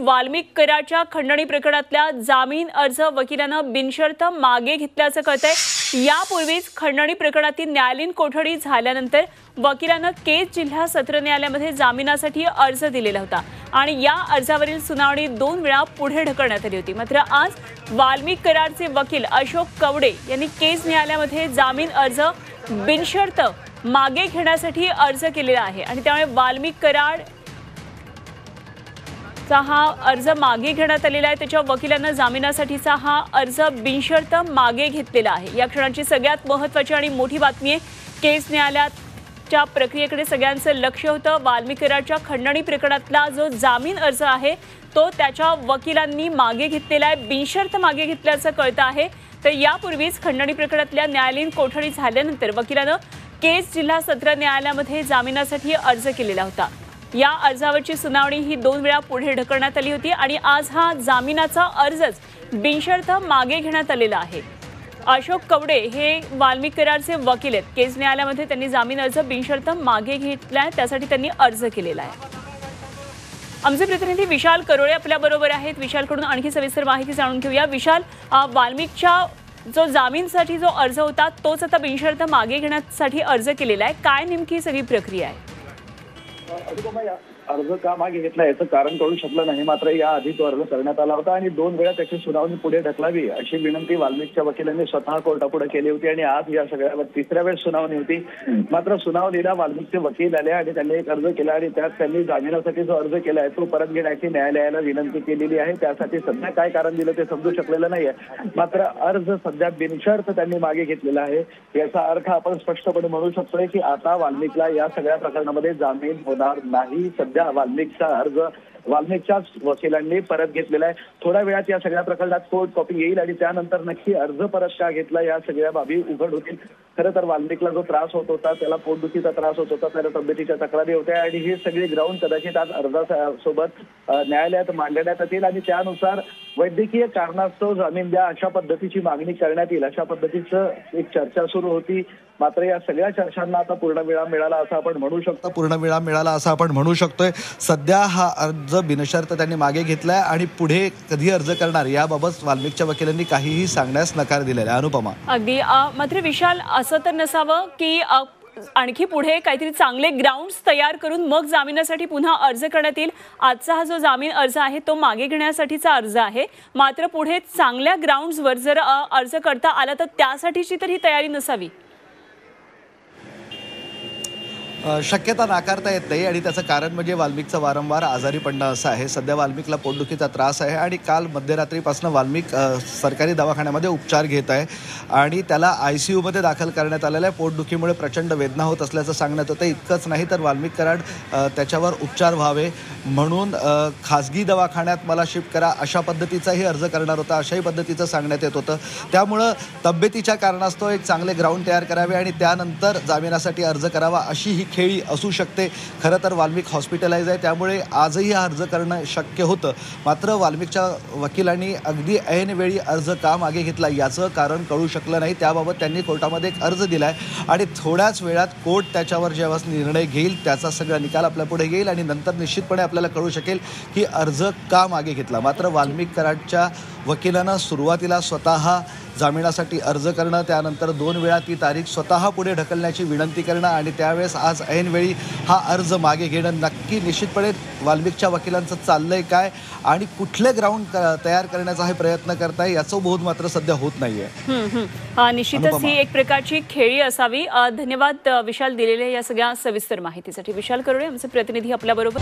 वाल्मिक कराच्या खंडणी प्रकरणातल्या जामीन अर्ज वकिलानं बिनशर्त मागे घेतल्याचं कळतंय। यापूर्वीच खंडणी प्रकरणातील न्यायालयीन कोठडी झाल्यानंतर वकिलानं केज जिल्हा सत्र न्यायालयामध्ये जामिनासाठी अर्ज दिलेला होता आणि या अर्जावरील सुनावणी 2 वेळा पुढे ढकलण्यात आली होती। मात्र आज वाल्मिक कराचे वकील अशोक कवडे यांनी केज न्यायालयामध्ये जामीन अर्ज बिनशर्त मागे घेण्यासाठी अर्ज केलेला आहे आणि त्यामुळे वाल्मिक कराड हा अर्ज मागे घेण्यात आलेला आहे। त्याच्या वकिलांना जामिनासाठीचा हा अर्ज बिनशर्त मागे घेतलेला आहे। या क्षणाची सगळ्यात महत्त्वाची आणि मोठी बातमी आहे, केस न्यायालयाच्या प्रक्रियेकडे सगळ्यांचं लक्ष होतं। वाल्मिक कराच्या खंडणी प्रकरणातला जो जामीन अर्ज आहे तो त्याच्या वकिलांनी मागे घेतलेला आहे, बिनशर्त मागे घेतल्याचं कळतं आहे। तर यापूर्वीच खंडणी प्रकरणातल्या न्यायालयीन कोठडी झाल्यानंतर वकिलानं केस जिल्हा सत्र न्यायालयामध्ये जामिनासाठी अर्ज केलेला होता। या अर्जावरची सुनावणी ही 2 वेळा पुढे ढकलण्यात आली होती आणि आज हा जामिनाचा अर्जच बिनशर्त मागे घेण्यात आलेला आहे। अशोक कवडे हे वाल्मिक करारचे वकील आहेत। केज न्यायालयामध्ये त्यांनी जामीन अर्ज बिनशर्त मागे घेतलाय, त्यासाठी त्यांनी अर्ज केलेला आहे। आमचे प्रतिनिधी विशाल करोळे आपल्या बरोबर आहेत। विशालकडून आणखी सविस्तर माहिती जाणून घेऊया। विशाल, वाल्मिकच्या जो जामीनसाठी जो अर्ज होता तोच आता बिनशर्त मागे घेण्यासाठी अर्ज केलेला आहे, काय नेमकी सगळी प्रक्रिया आहे? अर्ज का मागे घेतला याचं कारण कळू शकलं नाही, मात्र याआधी तो अर्ज करण्यात आला होता आणि 2 वेळा त्याची सुनावणी पुढे ढकलावी अशी विनंती वाल्मिकच्या वकिलांनी स्वतः कोर्टापुढे केली होती आणि आज या सगळ्यावर 3ऱ्या वेळेस सुनावणी होती। मात्र सुनावणीला वाल्मिकचे वकील आले आणि त्यांनी एक अर्ज केला आणि त्यात त्यांनी जामिनासाठी जो अर्ज केला आहे तो परत घेण्याची न्यायालयाला विनंती केलेली आहे। त्यासाठी सध्या काय कारण दिलं ते समजू शकलेलं नाहीये, मात्र अर्ज सध्या बिनशर्त त्यांनी मागे घेतलेला आहे। याचा अर्थ आपण स्पष्टपणे म्हणू शकतोय की आता वाल्मिकला या सगळ्या प्रकरणामध्ये जामीन होणार नाही। सध्या वाल्मिकचा अर्ज वाल्मिकच्याच वकिलांनी परत घेतलेला आहे। थोड्या वेळात या सगळ्या प्रकरणात कोर्ट कॉपी येईल आणि त्यानंतर नक्की अर्ज परत का घेतला या सगळ्या बाबी उघड होतील। खरं तर वाल्मिकला जो त्रास होत होता, त्याला पोटदुखीचा त्रास होत होता, त्याला तब्येतीच्या तक्रारी होत्या आणि ही सगळी ग्राउंड कदाचित आज अर्जासोबत न्यायालयात मांडण्यात येतील आणि त्यानुसार वैद्यकीय कारणास्तव जामीन द्या अशा पद्धतीची मागणी करण्यात येईल, अशा पद्धतीचं एक चर्चा सुरू होती। मात्र या सगळ्या चर्चांना आता पूर्णविराम मिळाला असं आपण म्हणू शकतोय। सध्या हा अर्ज बिनशर्त त्यांनी मागे घेतलाय आणि पुढे कधी अर्ज करणार याबाबत वाल्मिकच्या वकिलांनी काहीही सांगण्यास नकार दिलेला आहे। अनुपमा, अगदी मात्र विशाल, असं तर नसावं की आणखी पुढे काहीतरी चांगले ग्राउंड्स तयार करून मग जामिनासाठी पुन्हा अर्ज करण्यात येईल? आजचा हा जो जामीन अर्ज आहे तो मागे घेण्यासाठीचा अर्ज आहे, मात्र पुढे चांगल्या ग्राउंड्सवर जर अर्ज करता आला तर त्यासाठीची तर ही तयारी नसावी? शक्यता नाकारता येत नाही आणि त्याचं कारण म्हणजे वाल्मिकचं वारंवार आजारी पडणं असं आहे। सध्या वाल्मिकला पोटदुखीचा त्रास आहे आणि काल मध्यरात्रीपासून वाल्मिक सरकारी दवाखान्यामध्ये उपचार घेत आहे आणि त्याला ICUमध्ये दाखल करण्यात आलेलं आहे। पोटदुखीमुळे प्रचंड वेदना होत असल्याचं सांगण्यात होतं। इतकंच नाही तर वाल्मिक कराड त्याच्यावर उपचार व्हावे म्हणून खाजगी दवाखान्यात मला शिफ्ट करा अशा पद्धतीचाही अर्ज करणार होता, अशाही पद्धतीचं सांगण्यात येत होतं। त्यामुळं तब्येतीच्या कारणास्तव एक चांगले ग्राउंड तयार करावे आणि त्यानंतर जामिनासाठी अर्ज करावा अशी ही खेळी असू शकते। खरं तर वाल्मिक हॉस्पिटलाइज आहे, त्यामुळे आजही हा अर्ज करणं शक्य होतं, मात्र वाल्मिकच्या वकिलांनी अगदी ऐनवेळी अर्ज का मागे घेतला याचं कारण कळू शकलं नाही। त्याबाबत त्यांनी कोर्टामध्ये एक अर्ज दिला आहे आणि थोड्याच वेळात कोर्ट त्याच्यावर जेव्हा निर्णय घेईल त्याचा सगळा निकाल आपल्या पुढे येईल आणि नंतर निश्चितपणे आपल्याला कळू शकेल की अर्ज का मागे घेतला। मात्र वाल्मिक कराडच्या वकिलांना सुरुवातीला स्वतः जामिनासाठी अर्ज करणं, त्यानंतर 2 वेळा ती तारीख स्वतः पुढे ढकलण्याची विनंती करणं आणि त्यावेळेस आज ऐनवेळी हा अर्ज मागे घेणं, नक्की निश्चितपणे वाल्मिकच्या वकिलांचं चाललंय काय आणि कुठले ग्राउंड तयार करण्याचा हे प्रयत्न करताय याचं बोध मात्र सध्या होत नाहीये। निश्चितच ही एक प्रकारची खेळी असावी। धन्यवाद विशाल दिलेल्या या सगळ्या सविस्तर माहितीसाठी। विशाल करोळे आमचे प्रतिनिधी आपल्या बरोबर।